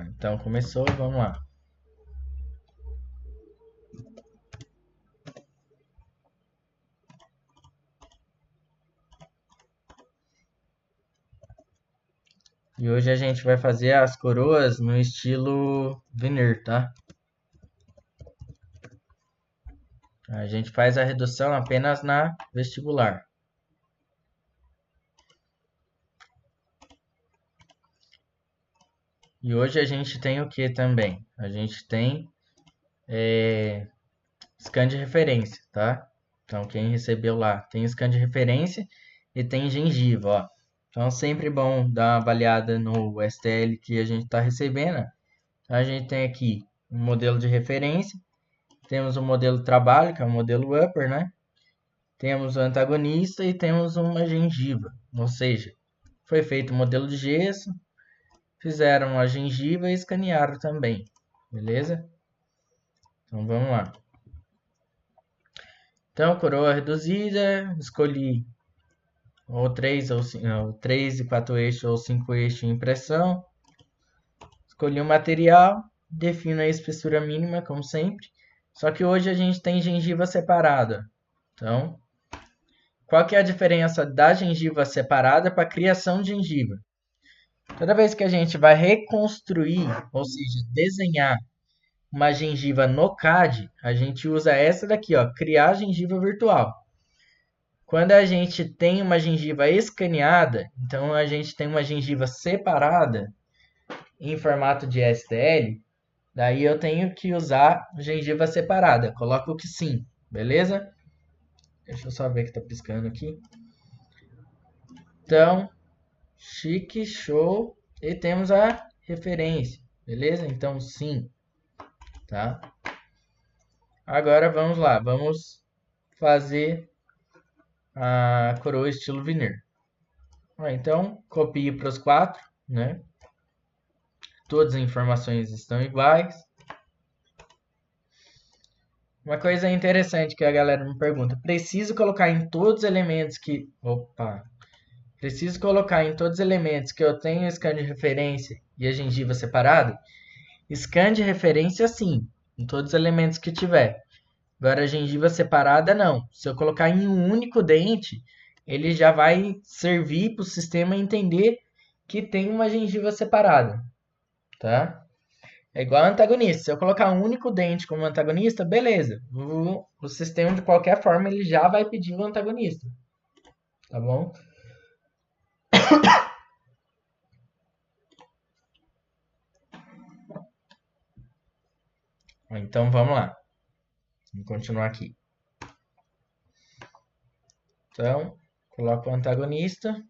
Então começou, vamos lá. E hoje a gente vai fazer as coroas no estilo veneer, tá? A gente faz a redução apenas na vestibular. E hoje a gente tem o que também? A gente tem scan de referência, tá? Então quem recebeu lá tem scan de referência e tem gengiva, ó. Então sempre bom dar uma avaliada no STL que a gente está recebendo. A gente tem aqui um modelo de referência, temos o modelo de trabalho, que é o modelo upper, né? Temos o antagonista e temos uma gengiva, ou seja, foi feito o modelo de gesso, fizeram a gengiva e escanearam também, beleza? Então vamos lá. Então, coroa reduzida, escolhi ou 3 ou 3 e 4 eixos ou 5 eixos em impressão. Escolhi o material, defino a espessura mínima, como sempre. Só que hoje a gente tem gengiva separada. Então, qual que é a diferença da gengiva separada para a criação de gengiva? Toda vez que a gente vai reconstruir, ou seja, desenhar uma gengiva no CAD, a gente usa essa daqui, ó, criar gengiva virtual. Quando a gente tem uma gengiva escaneada, então a gente tem uma gengiva separada em formato de STL, daí eu tenho que usar gengiva separada. Coloco que sim, beleza? Deixa eu só ver que tá piscando aqui. Então, chique, show. E temos a referência, beleza? Então, sim, tá? Agora vamos lá, vamos fazer a coroa estilo veneer. Então, copie para os 4, né? Todas as informações estão iguais. Uma coisa interessante que a galera me pergunta: preciso colocar em todos os elementos que... Opa! Preciso colocar em todos os elementos que eu tenho scan de referência e a gengiva separado? Scan de referência sim, em todos os elementos que tiver. Agora a gengiva separada não. Se eu colocar em um único dente, ele já vai servir para o sistema entender que tem uma gengiva separada, tá? É igual antagonista. Se eu colocar um único dente como antagonista, beleza. O sistema, de qualquer forma, ele já vai pedir o antagonista. Tá bom? Então, vamos lá. Vamos continuar aqui. Então, coloco o antagonista.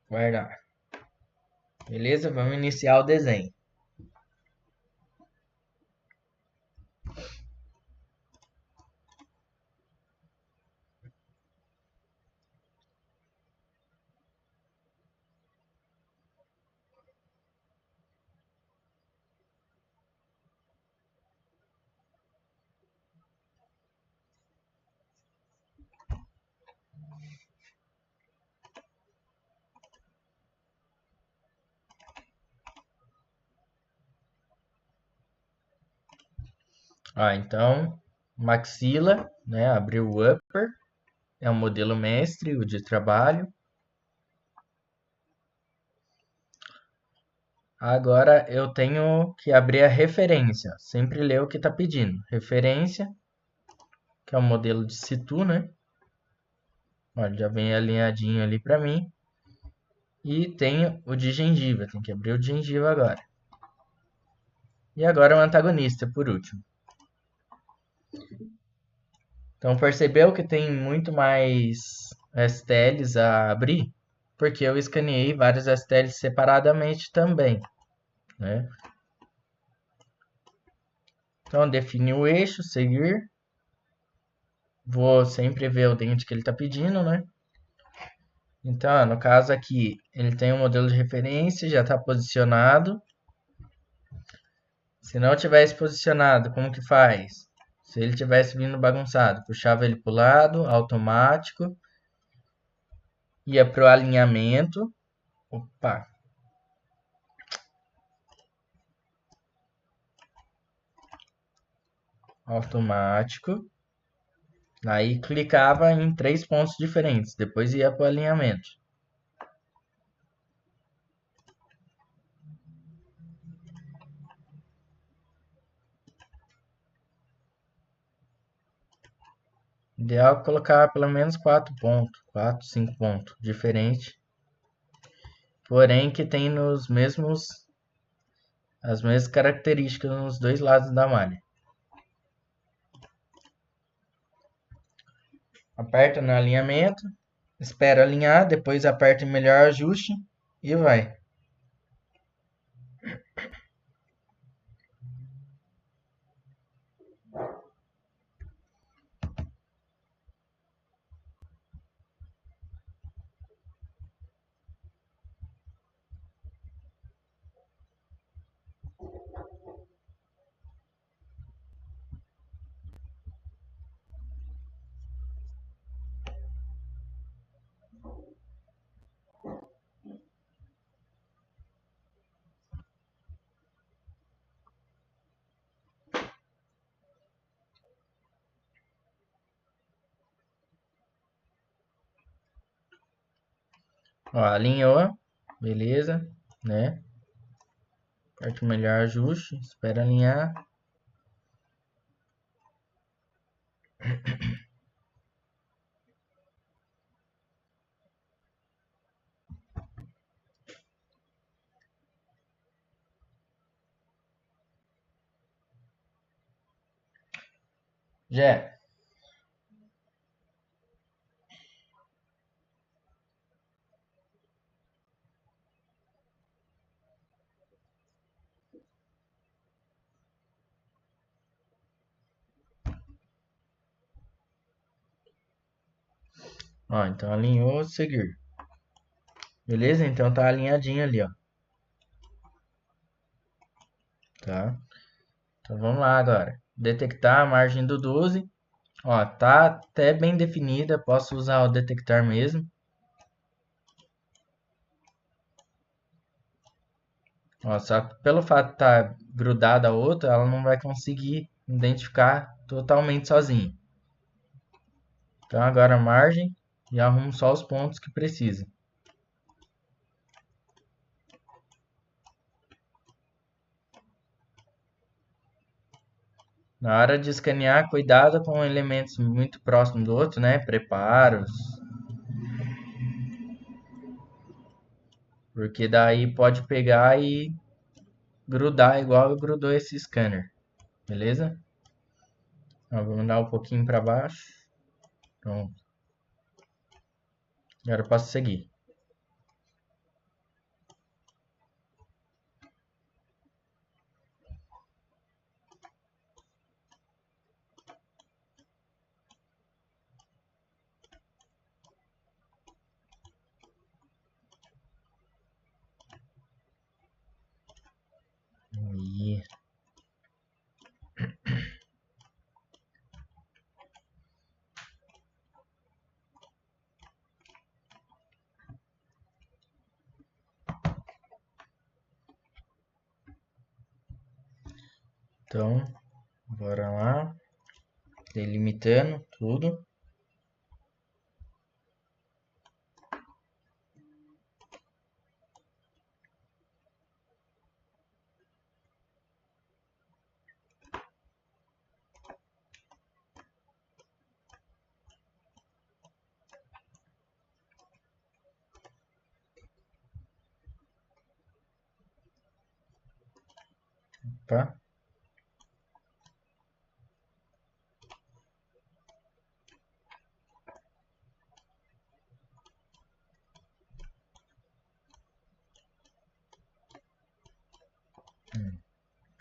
Guardar. Beleza? Vamos iniciar o desenho. Então, maxila, né? Abriu o upper. É o modelo mestre, o de trabalho. Agora eu tenho que abrir a referência. Sempre ler o que está pedindo. Referência, que é o modelo de situ, né? Olha, já vem alinhadinho ali para mim. E tem o de gengiva. Tem que abrir o de gengiva agora. E agora o antagonista, por último. Então percebeu que tem muito mais STLs a abrir? Porque eu escaneei vários STLs separadamente também, né? Então defini o eixo, seguir. Vou sempre ver o dente que ele está pedindo, né? Então, no caso aqui, ele tem um modelo de referência, já está posicionado. Se não tivesse posicionado, como que faz? Se ele tivesse vindo bagunçado, puxava ele para o lado, automático, ia para o alinhamento. Opa, automático. Aí clicava em 3 pontos diferentes, depois ia para o alinhamento. Ideal é colocar pelo menos 4 pontos, 4, 5 pontos diferentes, porém que tem as mesmas características nos dois lados da malha. Aperta no alinhamento, espera alinhar, depois aperta em melhor ajuste e vai. Ó, alinhou, beleza, né? Aperta o melhor ajuste, espera alinhar. Já. Ó, então alinhou, seguir. Beleza? Então tá alinhadinho ali, ó. Tá? Então vamos lá agora. Detectar a margem do 12. Ó, tá até bem definida. Posso usar o detectar mesmo. Ó, só que pelo fato de estar grudada a outra, ela não vai conseguir identificar totalmente sozinha. Então agora a margem e arrumo só os pontos que precisa. Na hora de escanear, cuidado com elementos muito próximos do outro, né? Preparos. Porque daí pode pegar e grudar igual grudou esse scanner. Beleza? Ó, vou mandar um pouquinho para baixo. Pronto. Agora eu posso seguir. Aí. Então, bora lá. Delimitando tudo. Tá?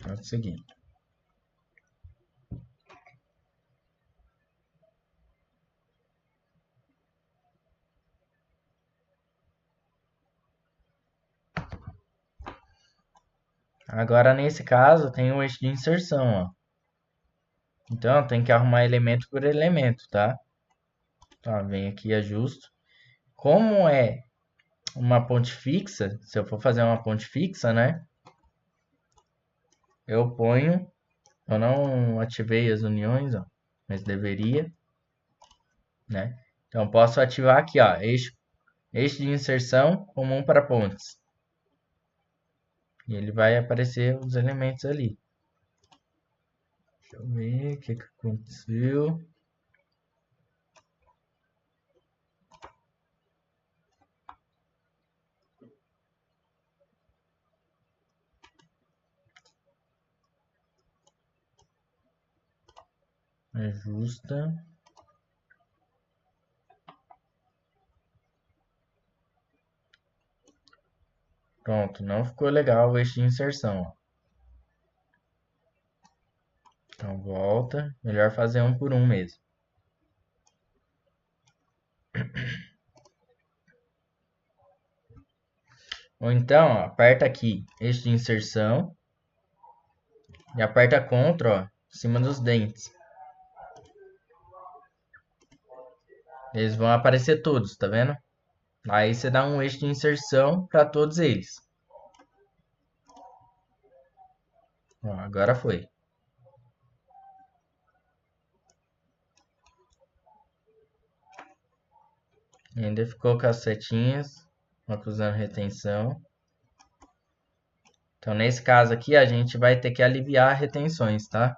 Pode seguir. Agora nesse caso tem o eixo de inserção, ó. Então, tem que arrumar elemento por elemento, tá? Então, vem aqui, ajusto. Como é uma ponte fixa, se eu for fazer uma ponte fixa, né? Eu não ativei as uniões, ó, mas deveria, né? Então, posso ativar aqui, ó, eixo de inserção comum para pontes. E ele vai aparecer os elementos ali. Deixa eu ver o que aconteceu. Ajusta. Pronto, não ficou legal o eixo de inserção, ó. Então volta, melhor fazer um por um mesmo. Ou então, ó, aperta aqui, eixo de inserção, e aperta Ctrl, ó, em cima dos dentes. Eles vão aparecer todos, tá vendo? Aí você dá um eixo de inserção para todos eles. Ó, agora foi. E ainda ficou com as setinhas, acusando retenção. Então, nesse caso aqui, a gente vai ter que aliviar retenções, tá?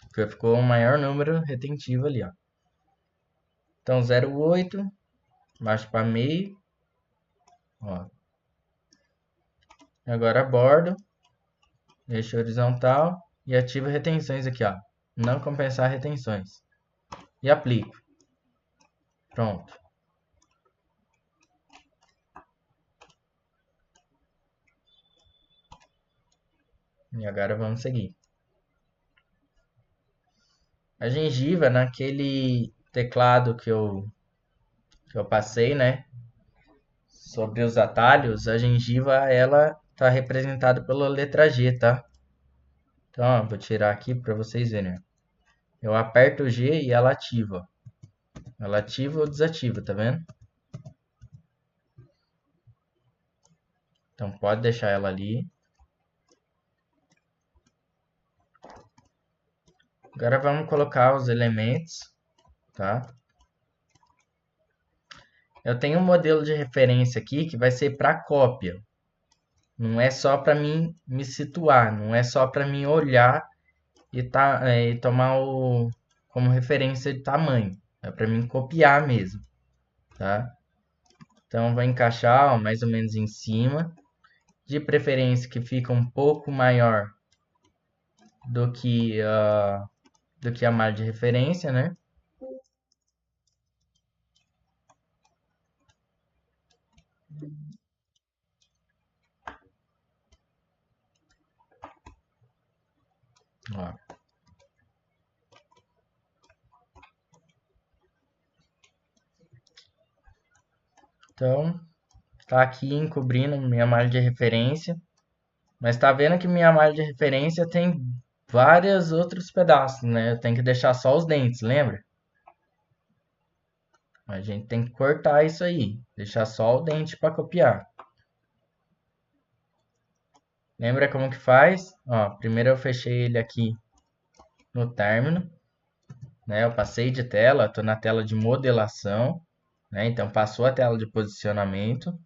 Porque ficou um maior número retentivo ali, ó. Então, 0,8, baixo para meio, ó. Agora bordo, eixo horizontal e ativo retenções aqui, ó. Não compensar retenções. E aplico. Pronto. E agora vamos seguir. A gengiva, naquele teclado que eu passei, né? Sobre os atalhos, a gengiva, ela tá representada pela letra G, tá? Então, ó, vou tirar aqui para vocês verem. Eu aperto o G e ela ativa. Ela ativa ou desativa, tá vendo? Então, pode deixar ela ali. Agora vamos colocar os elementos, tá? Eu tenho um modelo de referência aqui que vai ser para cópia. Não é só para mim me situar, não é só para mim olhar e tomar como referência de tamanho. É para mim copiar mesmo, tá? Então vai encaixar, ó, mais ou menos em cima, de preferência que fica um pouco maior do que a malha de referência, né? Ó. Então, tá aqui encobrindo minha malha de referência, mas tá vendo que minha malha de referência tem vários outros pedaços, né? Eu tenho que deixar só os dentes, lembra? A gente tem que cortar isso aí, deixar só o dente para copiar. Lembra como que faz? Ó, primeiro eu fechei ele aqui no término, né? Eu passei de tela, estou na tela de modelação, né? Então passou a tela de posicionamento,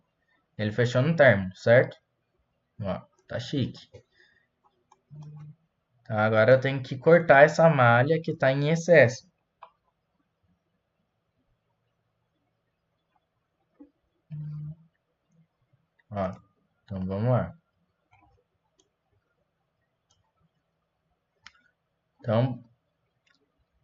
ele fechou no término, certo? Ó, tá chique. Então, agora eu tenho que cortar essa malha que está em excesso. Ó, então vamos lá. Então,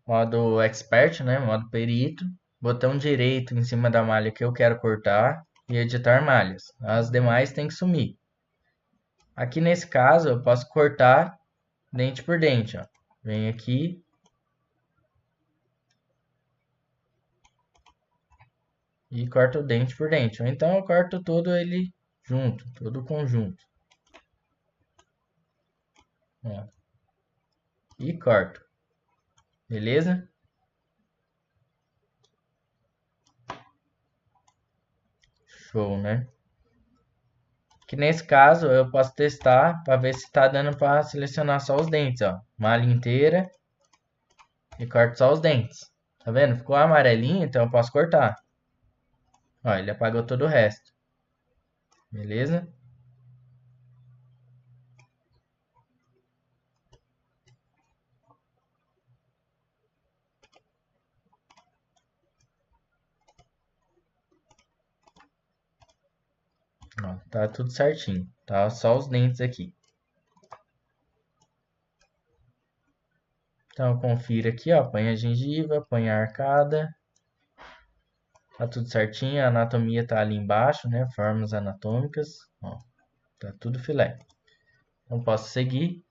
modo expert, né? Modo perito. Botão direito em cima da malha que eu quero cortar e editar malhas. As demais tem que sumir. Aqui nesse caso eu posso cortar dente por dente, ó. Vem aqui e corto o dente por dente. Ou então eu corto todo ele junto, todo o conjunto. Ó. E corto. Beleza? Show, né? Que nesse caso eu posso testar para ver se está dando para selecionar só os dentes, ó. Malha inteira e corto só os dentes. Tá vendo? Ficou amarelinho, então eu posso cortar. Ó, ele apagou todo o resto. Beleza? Ó, tá tudo certinho. Tá só os dentes aqui. Então confira aqui, ó. Põe a gengiva, põe a arcada. Tá tudo certinho. A anatomia tá ali embaixo, né? Formas anatômicas. Ó, tá tudo filé. Então posso seguir.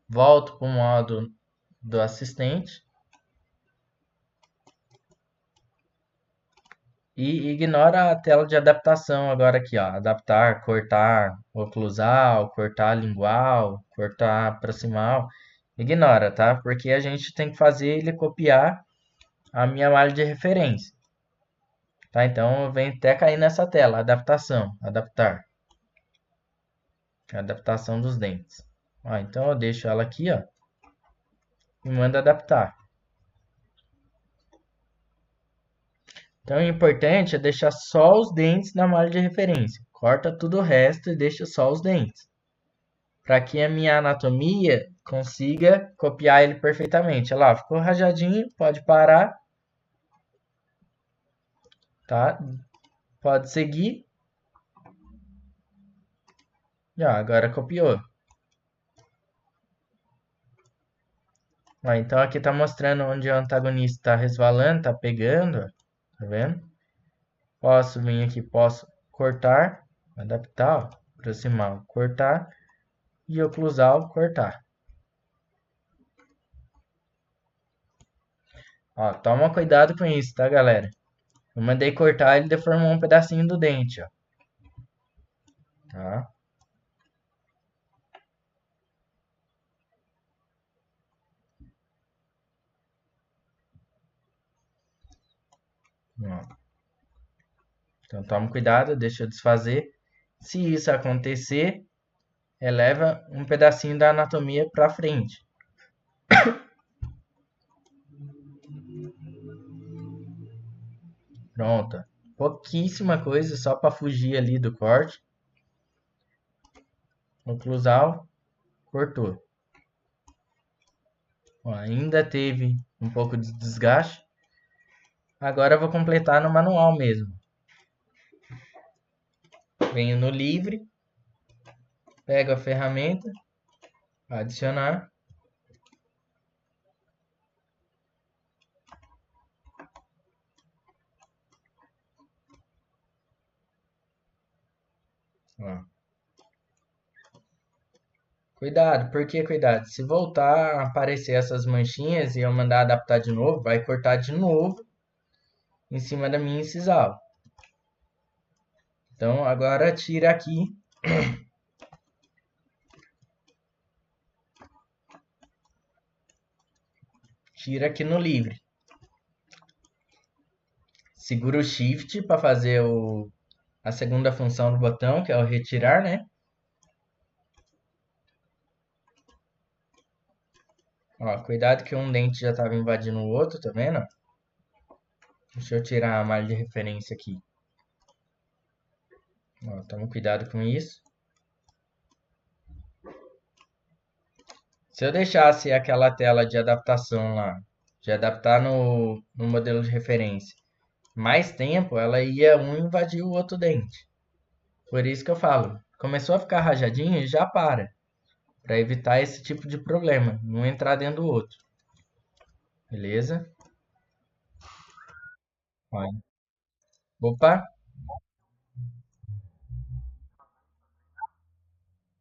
Volto para o modo do assistente. E ignora a tela de adaptação agora aqui, ó. Adaptar, cortar oclusal, cortar lingual, cortar proximal. Ignora, tá? Porque a gente tem que fazer ele copiar a minha malha de referência. Tá? Então eu venho até cair nessa tela, adaptação, adaptar. Adaptação dos dentes. Ó, então eu deixo ela aqui, ó. E mando adaptar. Então, o importante é deixar só os dentes na malha de referência. Corta tudo o resto e deixa só os dentes. Para que a minha anatomia consiga copiar ele perfeitamente. Olha lá, ficou rajadinho, pode parar, tá? Pode seguir. Já, agora copiou. Ó, então aqui está mostrando onde o antagonista está resvalando, está pegando, ó, tá vendo? Posso vir aqui, posso cortar, adaptar, ó, proximal, cortar e oclusal, cortar. Ó, toma cuidado com isso, tá, galera? Eu mandei cortar, ele deformou um pedacinho do dente, ó. Tá? Ó. Então toma cuidado, deixa eu desfazer. Se isso acontecer, eleva um pedacinho da anatomia para frente. Pronto. Pouquíssima coisa só para fugir ali do corte. Oclusal, cortou. Ó, ainda teve um pouco de desgaste. Agora eu vou completar no manual mesmo. Venho no livre, pego a ferramenta, adicionar. Ó. Cuidado, por que cuidado? Se voltar a aparecer essas manchinhas e eu mandar adaptar de novo, vai cortar de novo em cima da minha incisal. Então agora tira aqui. Tira aqui no livre. Segura o Shift para fazer a segunda função do botão, que é o retirar, né? Ó, cuidado que um dente já estava invadindo o outro, tá vendo? Deixa eu tirar a malha de referência aqui. Ó, toma cuidado com isso. Se eu deixasse aquela tela de adaptação lá, de adaptar no modelo de referência, mais tempo, ela ia um invadir o outro dente. Por isso que eu falo, começou a ficar rajadinho, já para evitar esse tipo de problema, não entrar dentro do outro. Beleza? Ó, opa,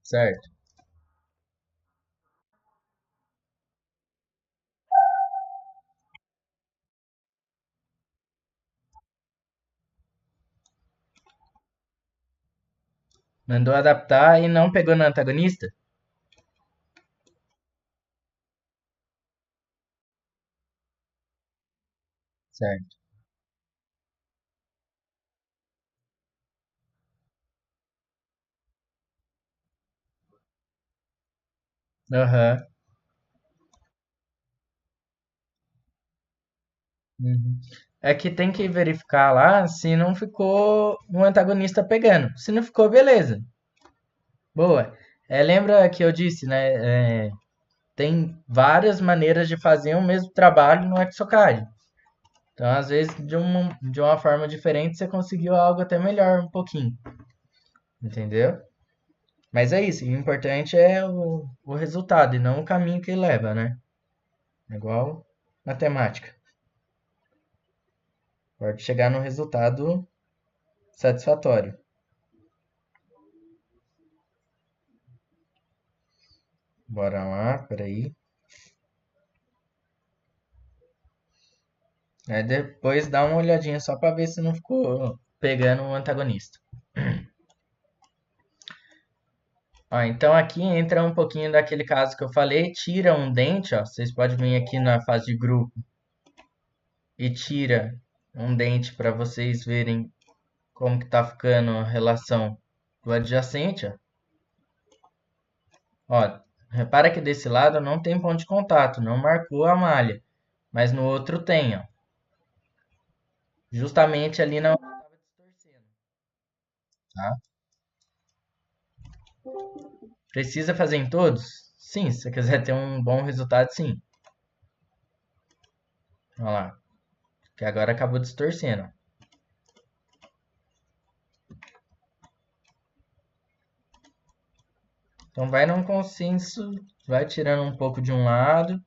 certo. Mandou adaptar e não pegou no antagonista? Certo. Aham. Uhum. É que tem que verificar lá se não ficou um antagonista pegando. Se não ficou, beleza. Boa. Lembra que eu disse, né? Tem várias maneiras de fazer o mesmo trabalho no Exocad. Então, às vezes, de uma forma diferente, você conseguiu algo até melhor um pouquinho. Entendeu? Mas é isso. O importante é o resultado e não o caminho que leva, né? É igual matemática. Pode chegar num resultado satisfatório. Bora lá, peraí. Aí depois dá uma olhadinha só pra ver se não ficou pegando o antagonista. Ó, então aqui entra um pouquinho daquele caso que eu falei, tira um dente, ó, vocês podem vir aqui na fase de grupo e tira um dente para vocês verem como que tá ficando a relação do adjacente, ó. Ó, repara que desse lado não tem ponto de contato, não marcou a malha, mas no outro tem, ó. Justamente ali não estava distorcendo, tá? Precisa fazer em todos? Sim, se você quiser ter um bom resultado, sim. Olha lá, que agora acabou distorcendo. Então vai num consenso, vai tirando um pouco de um lado,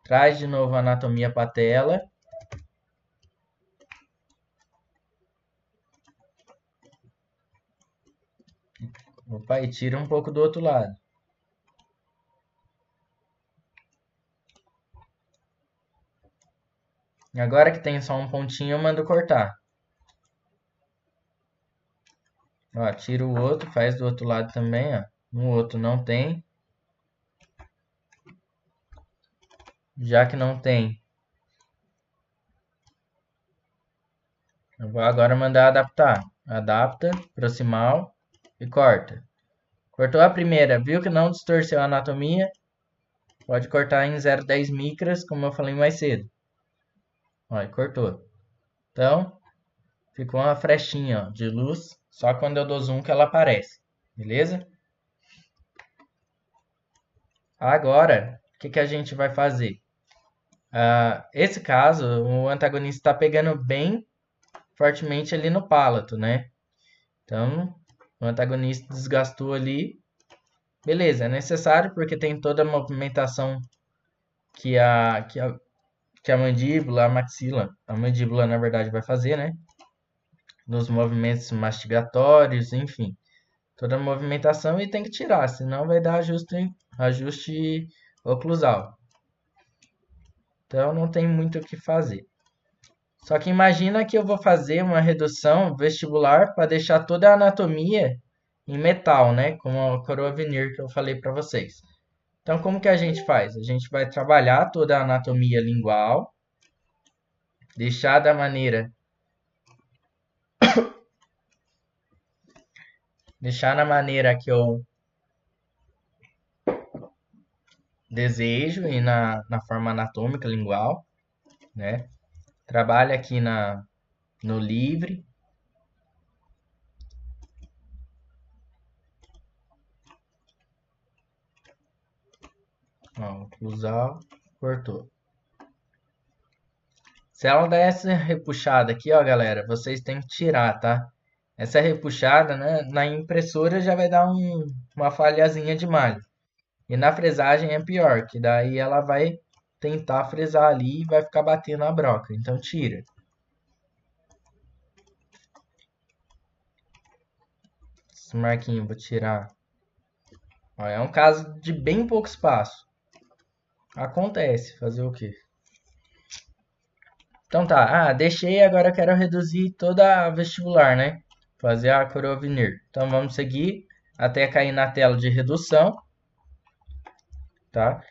traz de novo a anatomia para a tela. Opa, e tira um pouco do outro lado. Agora que tem só um pontinho, eu mando cortar. Ó, tira o outro, faz do outro lado também, ó. No outro não tem. Já que não tem, eu vou agora mandar adaptar. Adapta, proximal e corta. Cortou a primeira, viu que não distorceu a anatomia? Pode cortar em 0,10 micras, como eu falei mais cedo. Olha, cortou. Então, ficou uma frechinha ó, de luz, só quando eu dou zoom que ela aparece. Beleza? Agora, o que a gente vai fazer? Esse caso, o antagonista está pegando bem fortemente ali no palato, né? Então, o antagonista desgastou ali. Beleza, é necessário porque tem toda a movimentação que a mandíbula, a maxila, a mandíbula na verdade vai fazer, né? Nos movimentos mastigatórios, enfim. Toda a movimentação e tem que tirar, senão vai dar ajuste oclusal. Então não tem muito o que fazer. Só que imagina que eu vou fazer uma redução vestibular para deixar toda a anatomia em metal, né? Como a coroa veneer que eu falei para vocês. Então como que a gente faz? A gente vai trabalhar toda a anatomia lingual, deixar da maneira, deixar na maneira que eu desejo e na forma anatômica lingual, né? Trabalha aqui no livre. Ó, oclusal, cortou. Se ela der essa repuxada aqui, ó, galera, vocês têm que tirar, tá? Essa repuxada, né, na impressora já vai dar uma falhazinha de malha. E na fresagem é pior, que daí ela vai tentar fresar ali e vai ficar batendo a broca. Então tira. Esse marquinho, vou tirar. Ó, é um caso de bem pouco espaço. Acontece, fazer o quê? Então tá, deixei, agora eu quero reduzir toda a vestibular, né? Fazer a coroa veneer. Então vamos seguir até cair na tela de redução, tá?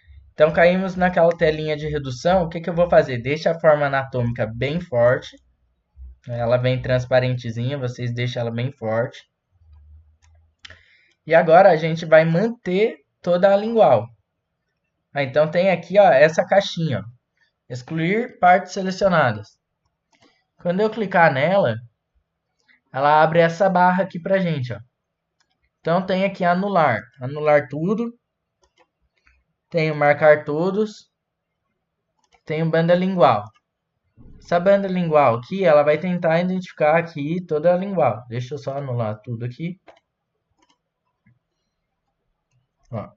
Então caímos naquela telinha de redução. O que eu vou fazer? Deixa a forma anatômica bem forte. Ela vem transparentezinha, vocês deixam ela bem forte. E agora a gente vai manter toda a lingual. Então tem aqui ó, essa caixinha, ó, excluir partes selecionadas. Quando eu clicar nela, ela abre essa barra aqui pra gente. Ó. Então tem aqui anular, anular tudo. Tem o marcar todos. Tem o banda lingual. Essa banda lingual aqui, ela vai tentar identificar aqui toda a lingual. Deixa eu só anular tudo aqui. Ó.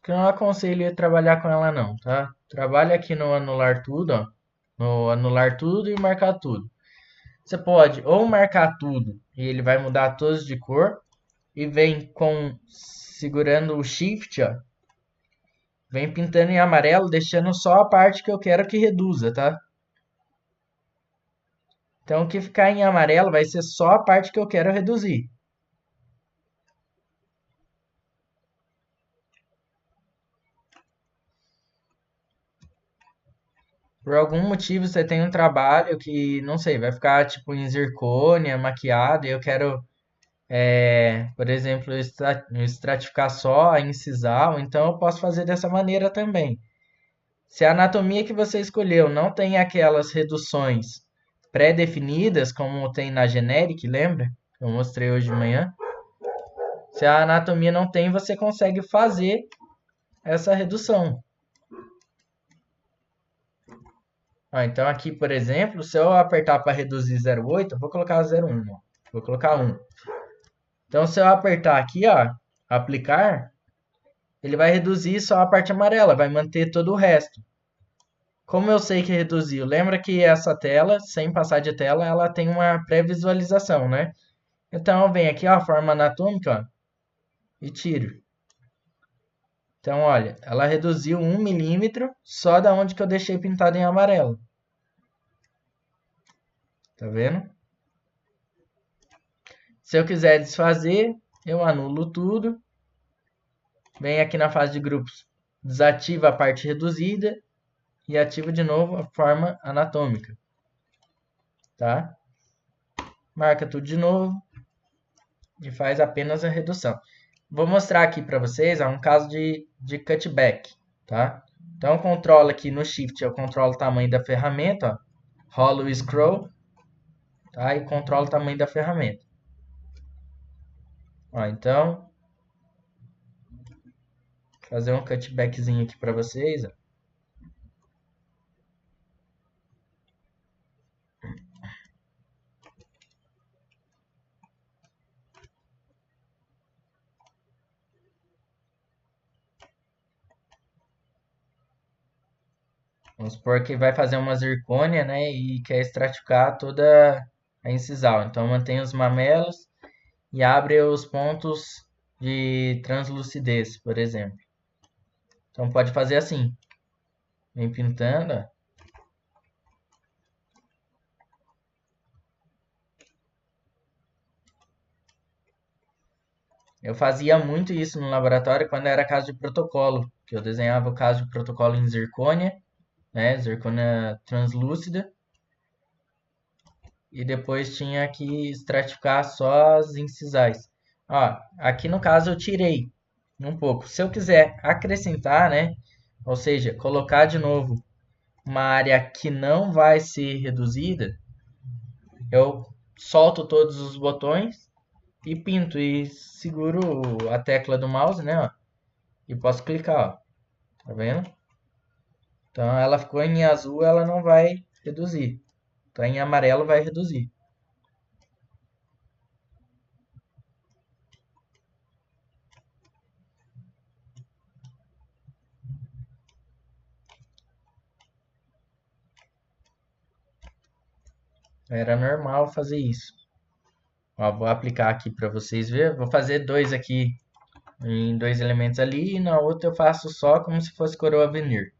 Que eu não aconselho trabalhar com ela não, tá? Trabalha aqui no anular tudo, ó. No anular tudo e marcar tudo. Você pode ou marcar tudo e ele vai mudar todos de cor e vem com segurando o shift, ó. Vem pintando em amarelo, deixando só a parte que eu quero que reduza, tá? Então o que ficar em amarelo vai ser só a parte que eu quero reduzir. Por algum motivo você tem um trabalho que, não sei, vai ficar tipo em zircônia, maquiado, e eu quero, por exemplo, estratificar só a incisal, então eu posso fazer dessa maneira também. Se a anatomia que você escolheu não tem aquelas reduções pré-definidas, como tem na Generic, lembra? Eu mostrei hoje de manhã. Se a anatomia não tem, você consegue fazer essa redução. Ó, então aqui, por exemplo, se eu apertar para reduzir 0,8, eu vou colocar 0,1. Ó. Vou colocar 1. Então se eu apertar aqui, ó, aplicar, ele vai reduzir só a parte amarela, vai manter todo o resto. Como eu sei que reduziu? Lembra que essa tela, sem passar de tela, ela tem uma pré-visualização, né? Então eu venho aqui, ó, forma anatômica, ó, e tiro. Então, olha, ela reduziu 1 milímetro só da onde que eu deixei pintado em amarelo. Tá vendo? Se eu quiser desfazer, eu anulo tudo. Venho aqui na fase de grupos, desativa a parte reduzida e ativa de novo a forma anatômica. Tá? Marca tudo de novo e faz apenas a redução. Vou mostrar aqui para vocês um caso de cutback. Tá? Então, controlo aqui no Shift, eu controlo o tamanho da ferramenta. Ó, rolo o scroll, tá? E controlo o tamanho da ferramenta. Ó, então, vou fazer um cutbackzinho aqui para vocês. Ó. Vamos supor que vai fazer uma zircônia, né? E quer estratificar toda a incisal. Então, mantém os mamelos e abre os pontos de translucidez, por exemplo. Então, pode fazer assim. Vem pintando, ó. Eu fazia muito isso no laboratório quando era caso de protocolo, que eu desenhava o caso de protocolo em zircônia, né, zircônia translúcida, e depois tinha que estratificar só as incisais. Ó, aqui no caso eu tirei um pouco. Se eu quiser acrescentar, né, ou seja, colocar de novo uma área que não vai ser reduzida, eu solto todos os botões e pinto e seguro a tecla do mouse, né, ó, e posso clicar, ó. Tá vendo? Então ela ficou em azul, ela não vai reduzir. Então em amarelo vai reduzir. Era normal fazer isso. Ó, vou aplicar aqui para vocês verem. Vou fazer dois aqui em dois elementos ali e na outra eu faço só como se fosse coroa veneer.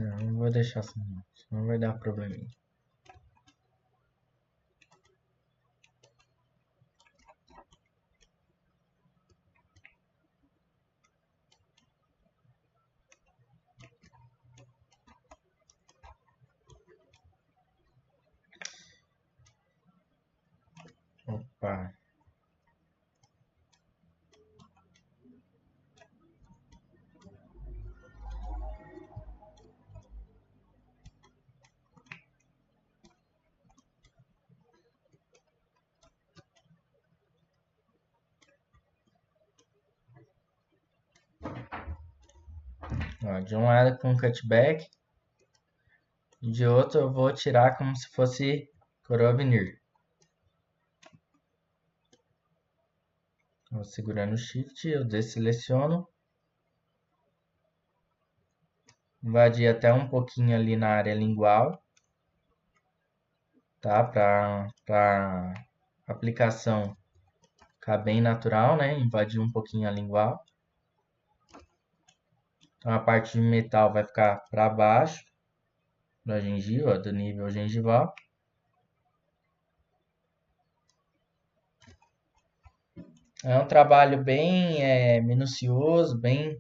Não vou deixar assim, não. Senão vai dar probleminha. Opa. Ó, de um lado com cutback, e de outro eu vou tirar como se fosse coroa vinir. Vou segurando o Shift, eu desseleciono. Invadir até um pouquinho ali na área lingual, tá? Para aplicação ficar bem natural, né? Invadir um pouquinho a lingual. Então a parte de metal vai ficar para baixo da gengiva, do nível gengival. É um trabalho bem minucioso, bem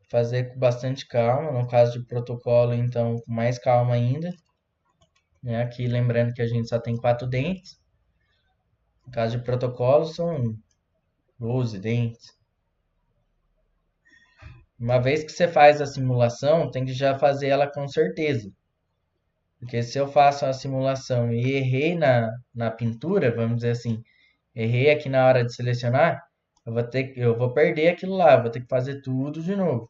fazer com bastante calma. No caso de protocolo, então, com mais calma ainda. Né? Aqui lembrando que a gente só tem 4 dentes. No caso de protocolo, são 12 dentes. Uma vez que você faz a simulação, tem que já fazer ela com certeza. Porque se eu faço a simulação e errei na pintura, vamos dizer assim, errei aqui na hora de selecionar, eu vou perder aquilo lá, vou ter que fazer tudo de novo.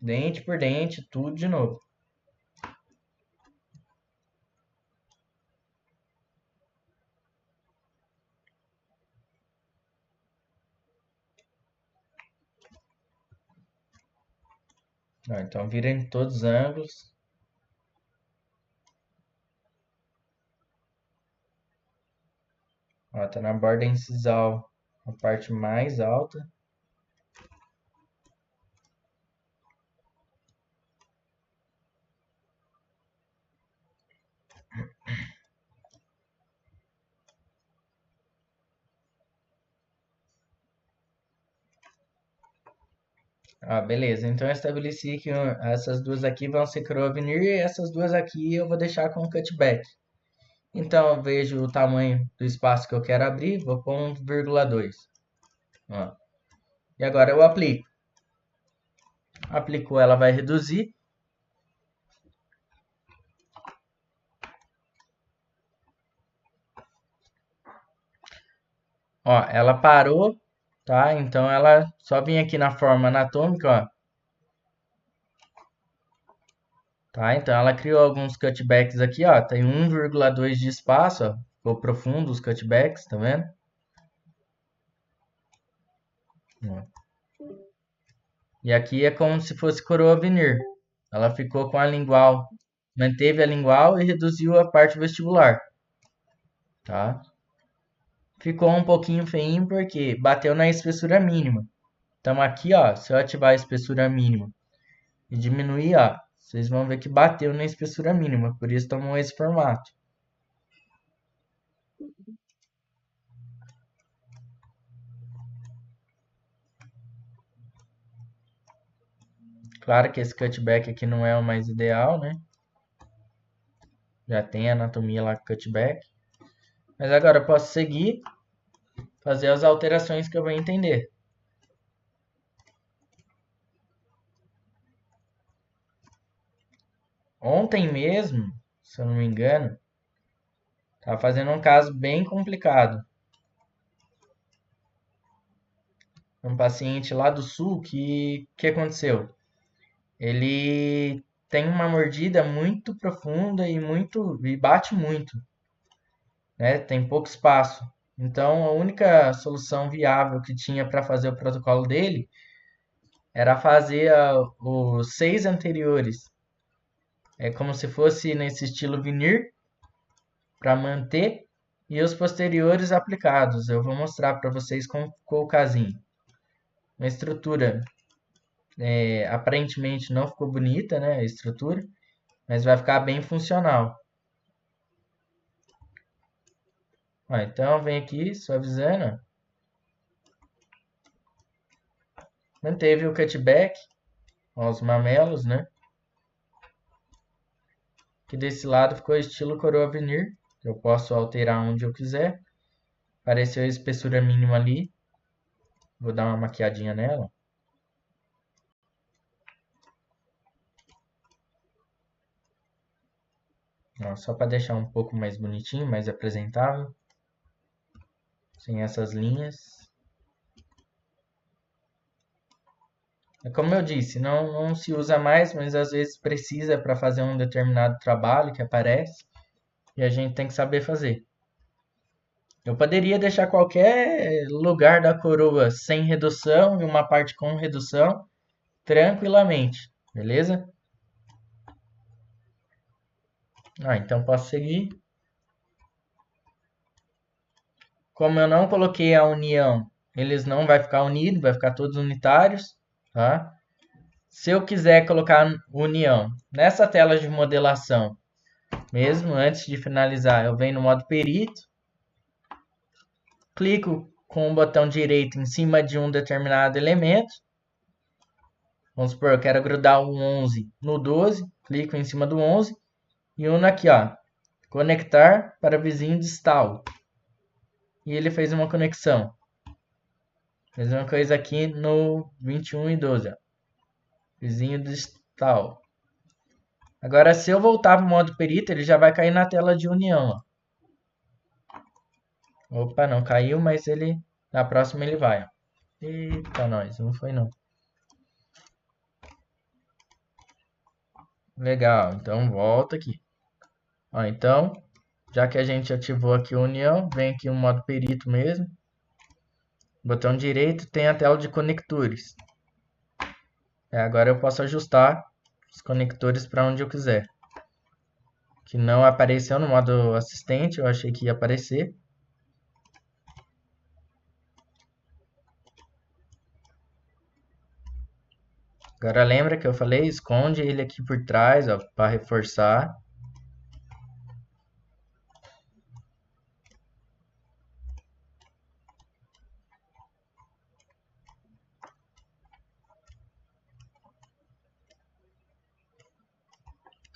Dente por dente, tudo de novo. Ó, então vira em todos os ângulos. Ó, tá na borda incisal, a parte mais alta. Ah, beleza. Então eu estabeleci que essas duas aqui vão ser coroa vinir e essas duas aqui eu vou deixar com cutback. Então eu vejo o tamanho do espaço que eu quero abrir, vou pôr 1,2. Ó. E agora eu aplico. Aplicou, ela vai reduzir. Ó, ela parou, tá? Então ela só vem aqui na forma anatômica, ó. Tá? Então ela criou alguns cutbacks aqui, ó. Tem 1,2 de espaço, ó. Ficou profundo os cutbacks, tá vendo? Ó. E aqui é como se fosse coroa vinir. Ela ficou com a lingual, manteve a lingual e reduziu a parte vestibular, tá? Ficou um pouquinho feinho porque bateu na espessura mínima. Então aqui, ó, se eu ativar a espessura mínima e diminuir, ó, vocês vão ver que bateu na espessura mínima, por isso tomou esse formato. Claro que esse cutback aqui não é o mais ideal, né? Já tem a anatomia lá com cutback. Mas agora eu posso seguir, fazer as alterações que eu vou entender. Ontem mesmo, se eu não me engano, tava fazendo um caso bem complicado. Um paciente lá do sul que aconteceu? Ele tem uma mordida muito profunda e bate muito, né? Tem pouco espaço. Então, a única solução viável que tinha para fazer o protocolo dele era fazer os 6 anteriores. É como se fosse nesse estilo vinir para manter e os posteriores aplicados. Eu vou mostrar para vocês com o casinho. Uma estrutura Aparentemente não ficou bonita, né, a estrutura, mas vai ficar bem funcional. Ó, então vem aqui, suavizando. Manteve o cutback, ó, os mamelos, né? Que desse lado ficou estilo coroa veneer. Eu posso alterar onde eu quiser. Apareceu a espessura mínima ali. Vou dar uma maquiadinha nela. Ó, só para deixar um pouco mais bonitinho, mais apresentável. Sem essas linhas. É como eu disse, não se usa mais, mas às vezes precisa para fazer um determinado trabalho que aparece. E a gente tem que saber fazer. Eu poderia deixar qualquer lugar da coroa sem redução e uma parte com redução tranquilamente, beleza? Então posso seguir. Como eu não coloquei a união, eles não vai ficar unido, vai ficar todos unitários, tá? Se eu quiser colocar união nessa tela de modelação, mesmo antes de finalizar, eu venho no modo perito, clico com o botão direito em cima de um determinado elemento. Vamos supor, eu quero grudar o 11 no 12, clico em cima do 11 e uno aqui, ó, conectar para vizinho distal. E ele fez uma conexão. Mesma coisa aqui no 21 e 12, ó, vizinho distal. Agora, se eu voltar para o modo perito, ele já vai cair na tela de união, ó. Opa, não caiu, mas ele na próxima ele vai, ó. Eita, nós, não foi não. Legal, então volta aqui. Ó, então, já que a gente ativou aqui a união, vem aqui o modo perito mesmo. Botão direito tem a tela de conectores. Agora eu posso ajustar os conectores para onde eu quiser. Que não apareceu no modo assistente, eu achei que ia aparecer. Agora lembra que eu falei, esconde ele aqui por trás, ó, para reforçar.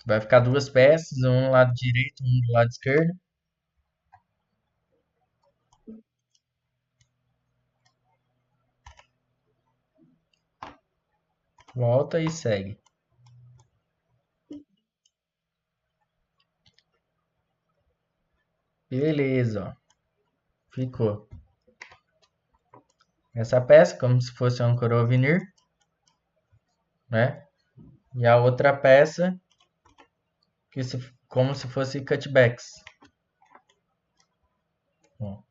Vai ficar duas peças, um do lado direito, um do lado esquerdo. Volta e segue. Beleza, ó. Ficou. Essa peça, como se fosse um coroa veneer, né? E a outra peça, como se fosse cutbacks. Ó.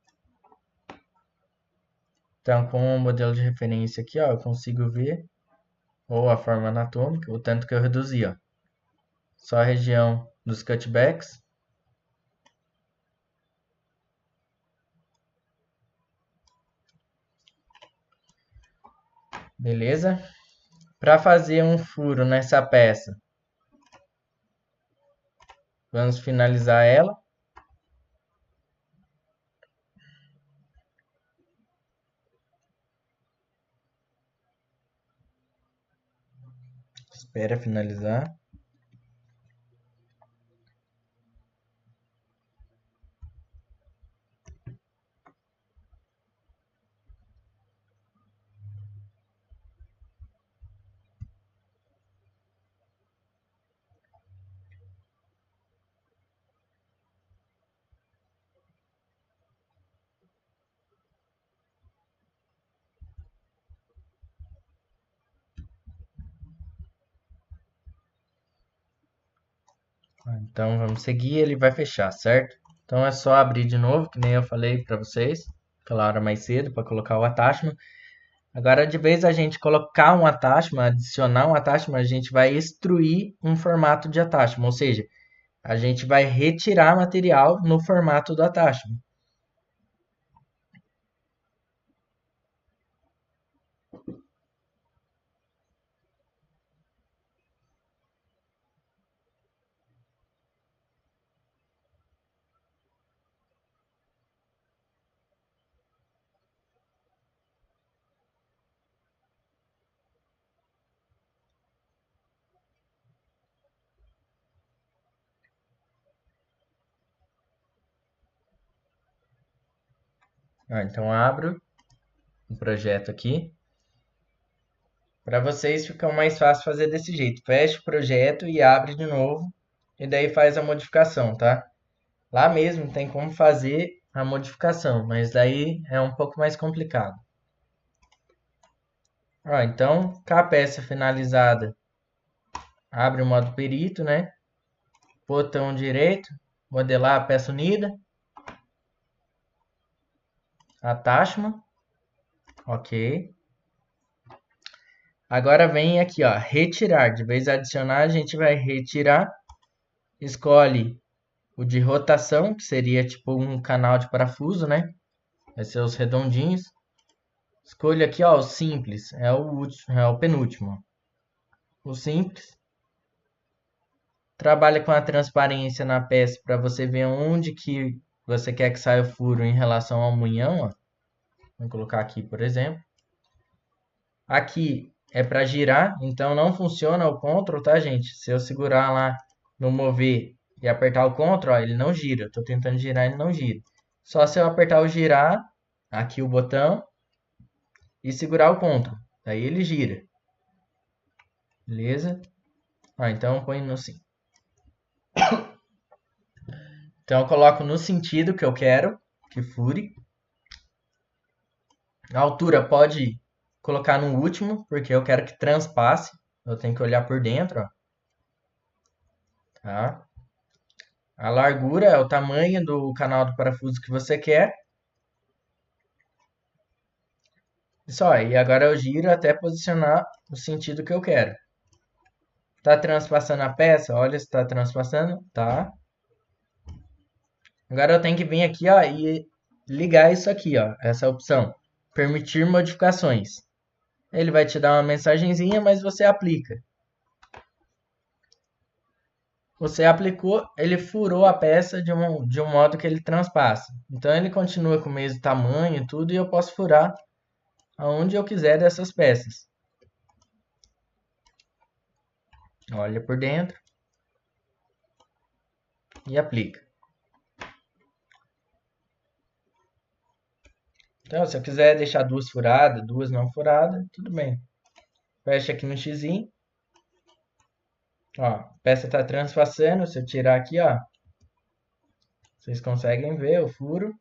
Então, com o modelo de referência aqui, ó, eu consigo ver ou a forma anatômica, o tanto que eu reduzi, ó. Só a região dos cutbacks. Beleza? Para fazer um furo nessa peça, vamos finalizar ela. Espera finalizar. Então vamos seguir, ele vai fechar, certo? Então é só abrir de novo, que nem eu falei para vocês, aquela hora mais cedo, para colocar o attachment. Agora, de vez a gente colocar um attachment, adicionar um attachment, a gente vai extruir um formato de attachment, ou seja, a gente vai retirar material no formato do attachment. Então abro o projeto aqui. Para vocês fica mais fácil fazer desse jeito. Fecha o projeto e abre de novo. E daí faz a modificação, tá? Lá mesmo tem como fazer a modificação, mas daí é um pouco mais complicado. Então, com a peça finalizada, abre o modo perito, né? Botão direito, modelar a peça unida. Attachment. Ok. Agora vem aqui, ó, retirar. De vez em adicionar, a gente vai retirar. Escolhe o de rotação, que seria tipo um canal de parafuso, né? Vai ser os redondinhos. Escolha aqui, ó, o simples. É o último, é o penúltimo. O simples. Trabalha com a transparência na peça para você ver onde que você quer que saia o furo em relação ao munhão, ó. Vou colocar aqui, por exemplo. Aqui é para girar, então não funciona o Ctrl, tá, gente? Se eu segurar lá no mover e apertar o Ctrl, ó, ele não gira. Estou tentando girar, ele não gira. Só se eu apertar o girar, aqui o botão, e segurar o Ctrl. Daí ele gira. Beleza? Então põe no sim. Então eu coloco no sentido que eu quero que fure. A altura pode colocar no último, porque eu quero que transpasse. Eu tenho que olhar por dentro, ó. Tá? A largura é o tamanho do canal do parafuso que você quer. Só, e agora eu giro até posicionar o sentido que eu quero. Tá transpassando a peça? Olha se tá transpassando. Tá. Agora eu tenho que vir aqui, ó, e ligar isso aqui, ó, essa opção. Permitir modificações. Ele vai te dar uma mensagenzinha, mas você aplica. Você aplicou, ele furou a peça de um modo que ele transpassa. Então ele continua com o mesmo tamanho e tudo, e eu posso furar aonde eu quiser dessas peças. Olha por dentro e aplica. Então, se eu quiser deixar duas furadas, duas não furadas, tudo bem. Fecha aqui no X. Ó, a peça está transpassando. Se eu tirar aqui, ó, vocês conseguem ver o furo.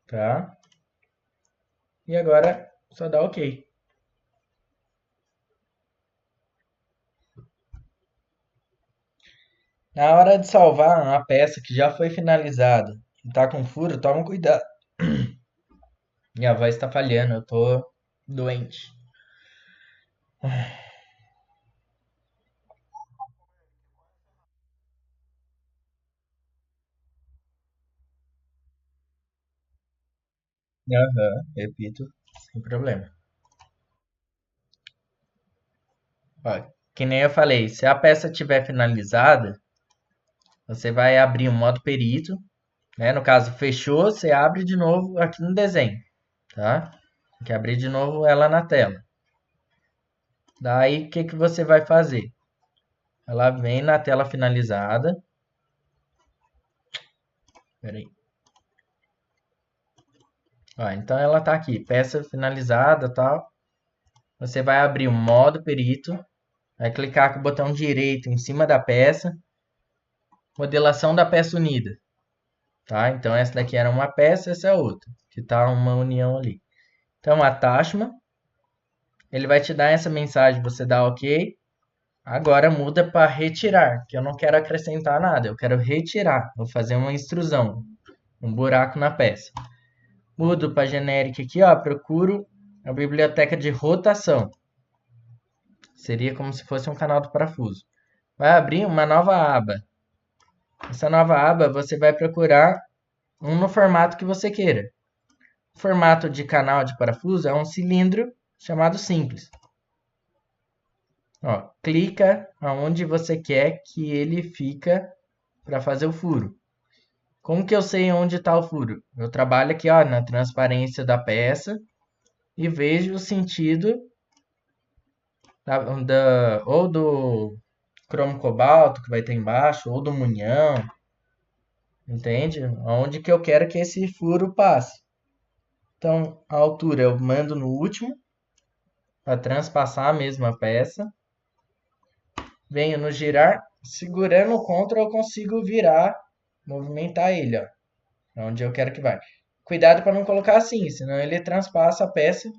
Tá? E agora só dá OK. Na hora de salvar uma peça que já foi finalizada e tá com furo, toma cuidado. Minha voz está falhando, eu tô doente. Aham, repito, sem problema. Ó, que nem eu falei, se a peça estiver finalizada, você vai abrir o modo perito, né? No caso, fechou, você abre de novo aqui no desenho, tá? Tem que abrir de novo ela na tela. Daí, o que que você vai fazer? Ela vem na tela finalizada. Espera aí. Ó, então ela tá aqui, peça finalizada, tal. Você vai abrir o modo perito, vai clicar com o botão direito em cima da peça, modelação da peça unida, tá? Então essa daqui era uma peça, essa é outra, que tá uma união ali. Então attachment, ele vai te dar essa mensagem, você dá OK. Agora muda para retirar, que eu não quero acrescentar nada, eu quero retirar, vou fazer uma extrusão, um buraco na peça. Mudo para genérica aqui, ó, procuro a biblioteca de rotação. Seria como se fosse um canal do parafuso. Vai abrir uma nova aba. Essa nova aba você vai procurar um no formato que você queira. O formato de canal de parafuso é um cilindro chamado simples. Ó, clica aonde você quer que ele fica para fazer o furo. Como que eu sei onde está o furo? Eu trabalho aqui, ó, na transparência da peça e vejo o sentido ou do cromo cobalto que vai ter embaixo, ou do munhão. entende? Onde que eu quero que esse furo passe. Então, a altura eu mando no último, para transpassar a mesma peça. Venho no girar, segurando o Ctrl eu consigo virar, movimentar ele, ó, onde eu quero que vai. Cuidado para não colocar assim, senão ele transpassa a peça,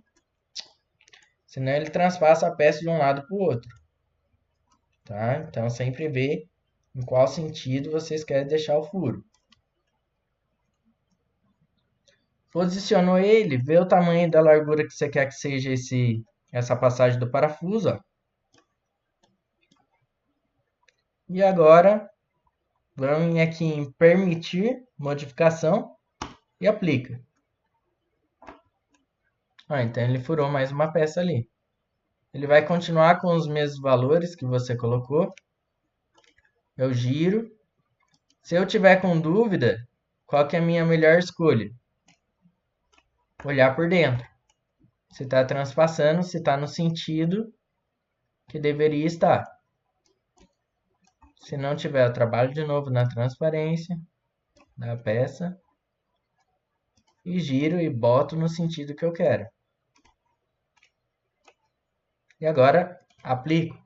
de um lado para o outro, tá? Então sempre vê em qual sentido vocês querem deixar o furo. Posicionou ele, vê o tamanho da largura que você quer que seja essa passagem do parafuso, ó. E agora vamos aqui em permitir modificação e aplica. Então ele furou mais uma peça ali. Ele vai continuar com os mesmos valores que você colocou. Eu giro. Se eu tiver com dúvida, qual que é a minha melhor escolha? Olhar por dentro. Se está transpassando, se está no sentido que deveria estar. Se não tiver, eu trabalho de novo na transparência da peça e giro e boto no sentido que eu quero. E agora aplico.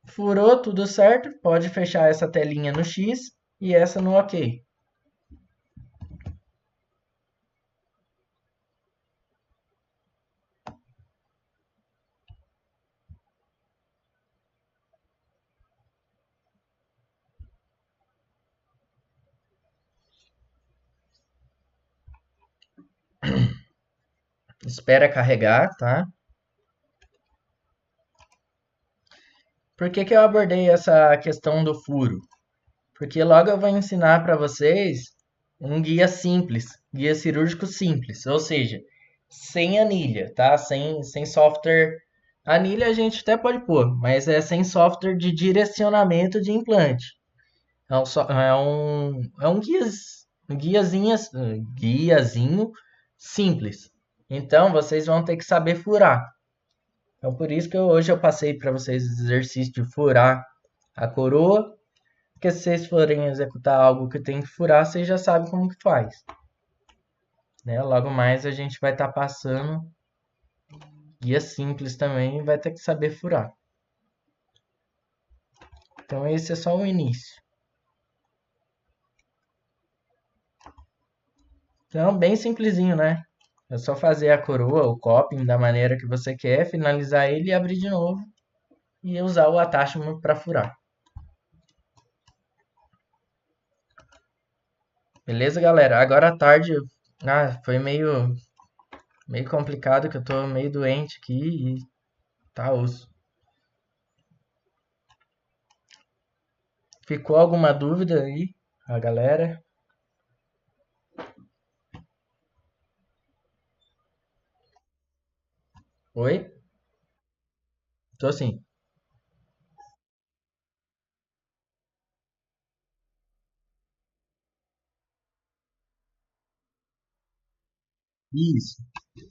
Furou tudo certo, pode fechar essa telinha no X e essa no OK. Espera carregar, tá? Por que que eu abordei essa questão do furo? Porque logo eu vou ensinar para vocês um guia simples, guia cirúrgico simples, ou seja, sem anilha, tá? Sem software. Anilha a gente até pode pôr, mas é sem software de direcionamento de implante. É um guiazinho simples. Então vocês vão ter que saber furar. Então por isso que hoje eu passei para vocês o exercício de furar a coroa, porque se vocês forem executar algo que tem que furar, vocês já sabem como que faz. Né? Logo mais a gente vai estar passando guia simples também e vai ter que saber furar. Então esse é só o início. Então bem simplesinho, né? É só fazer a coroa, o coping da maneira que você quer, finalizar ele e abrir de novo e usar o attachment para furar. Beleza, galera? Agora à tarde, foi meio complicado que eu tô meio doente aqui e tá osso. Ficou alguma dúvida aí, a galera? Oi? Tô sim. Isso.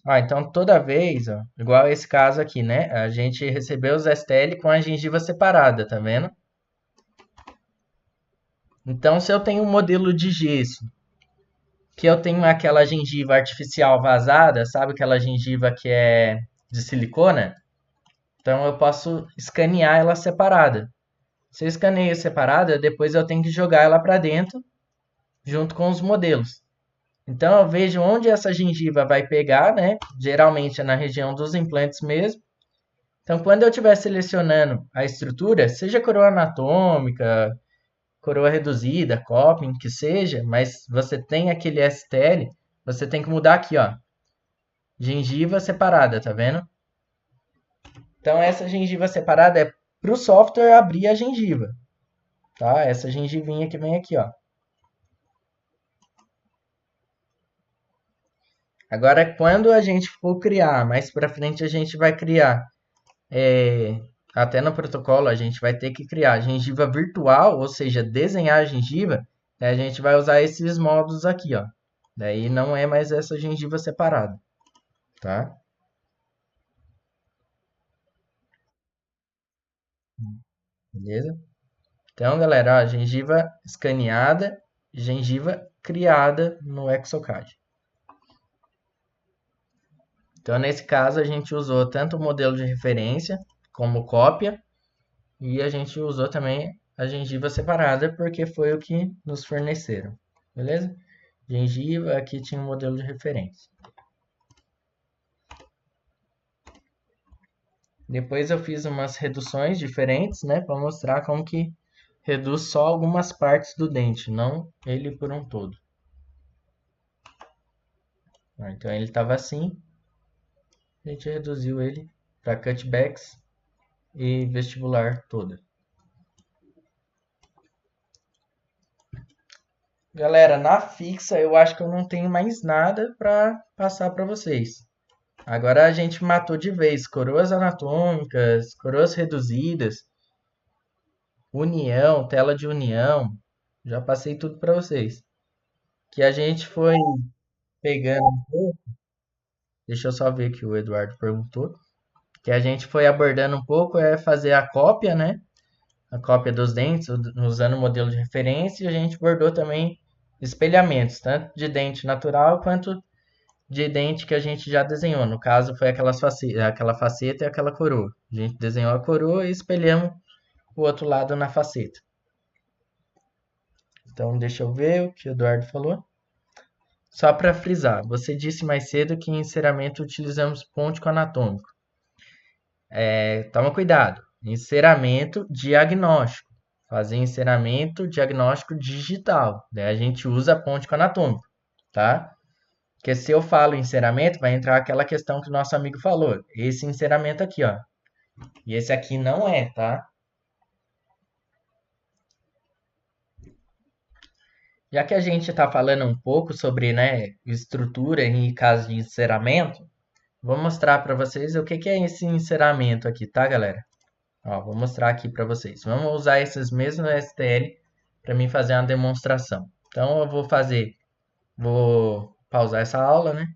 Então toda vez, ó, igual esse caso aqui, né? A gente recebeu os STL com a gengiva separada, tá vendo? Então, se eu tenho um modelo de gesso, que eu tenho aquela gengiva artificial vazada, sabe aquela gengiva que é de silicona? Então eu posso escanear ela separada. Se eu escaneio separada, depois eu tenho que jogar ela para dentro, junto com os modelos. Então eu vejo onde essa gengiva vai pegar, né? Geralmente é na região dos implantes mesmo. Então, quando eu estiver selecionando a estrutura, seja coroa anatômica, coroa reduzida, coping, que seja, mas você tem aquele STL, você tem que mudar aqui, ó. Gengiva separada, tá vendo? Então, essa gengiva separada é para o software abrir a gengiva, tá? Essa gengivinha que vem aqui, ó. Agora, quando a gente for criar, mais para frente a gente vai criar, até no protocolo a gente vai ter que criar gengiva virtual, ou seja, desenhar a gengiva, a gente vai usar esses modos aqui, ó. Daí não é mais essa gengiva separada, tá? Beleza? Então, galera, ó, gengiva escaneada, gengiva criada no Exocad. Então, nesse caso, a gente usou tanto o modelo de referência como cópia e a gente usou também a gengiva separada porque foi o que nos forneceram, beleza? Gengiva, aqui tinha um modelo de referência. Depois eu fiz umas reduções diferentes, né, para mostrar como que reduz só algumas partes do dente, não ele por um todo. Então ele estava assim, a gente reduziu ele para cutbacks e vestibular toda. Galera, na fixa eu acho que eu não tenho mais nada para passar para vocês. Agora a gente matou de vez coroas anatômicas, coroas reduzidas, união, tela de união. Já passei tudo para vocês. Que a gente foi pegando um pouco. Deixa eu só ver que o Eduardo perguntou. Que a gente foi abordando um pouco é fazer a cópia, né? A cópia dos dentes, usando o modelo de referência. E a gente abordou também espelhamentos, tanto de dente natural quanto de dente que a gente já desenhou. No caso, foi aquela faceta e aquela coroa. A gente desenhou a coroa e espelhamos o outro lado na faceta. Então, deixa eu ver o que o Eduardo falou. Só para frisar, você disse mais cedo que em enceramento utilizamos ponte anatômico. Toma cuidado. Enceramento diagnóstico. Fazer enceramento diagnóstico digital. Daí a gente usa ponte anatômico, tá? Porque se eu falo enceramento, vai entrar aquela questão que o nosso amigo falou. Esse enceramento aqui, ó. E esse aqui não é, tá? Já que a gente está falando um pouco sobre, né, estrutura e caso de enceramento, vou mostrar para vocês o que é esse enceramento aqui, tá, galera? Ó, vou mostrar aqui para vocês. Vamos usar esses mesmos STL para mim fazer uma demonstração. Então eu vou pausar essa aula, né?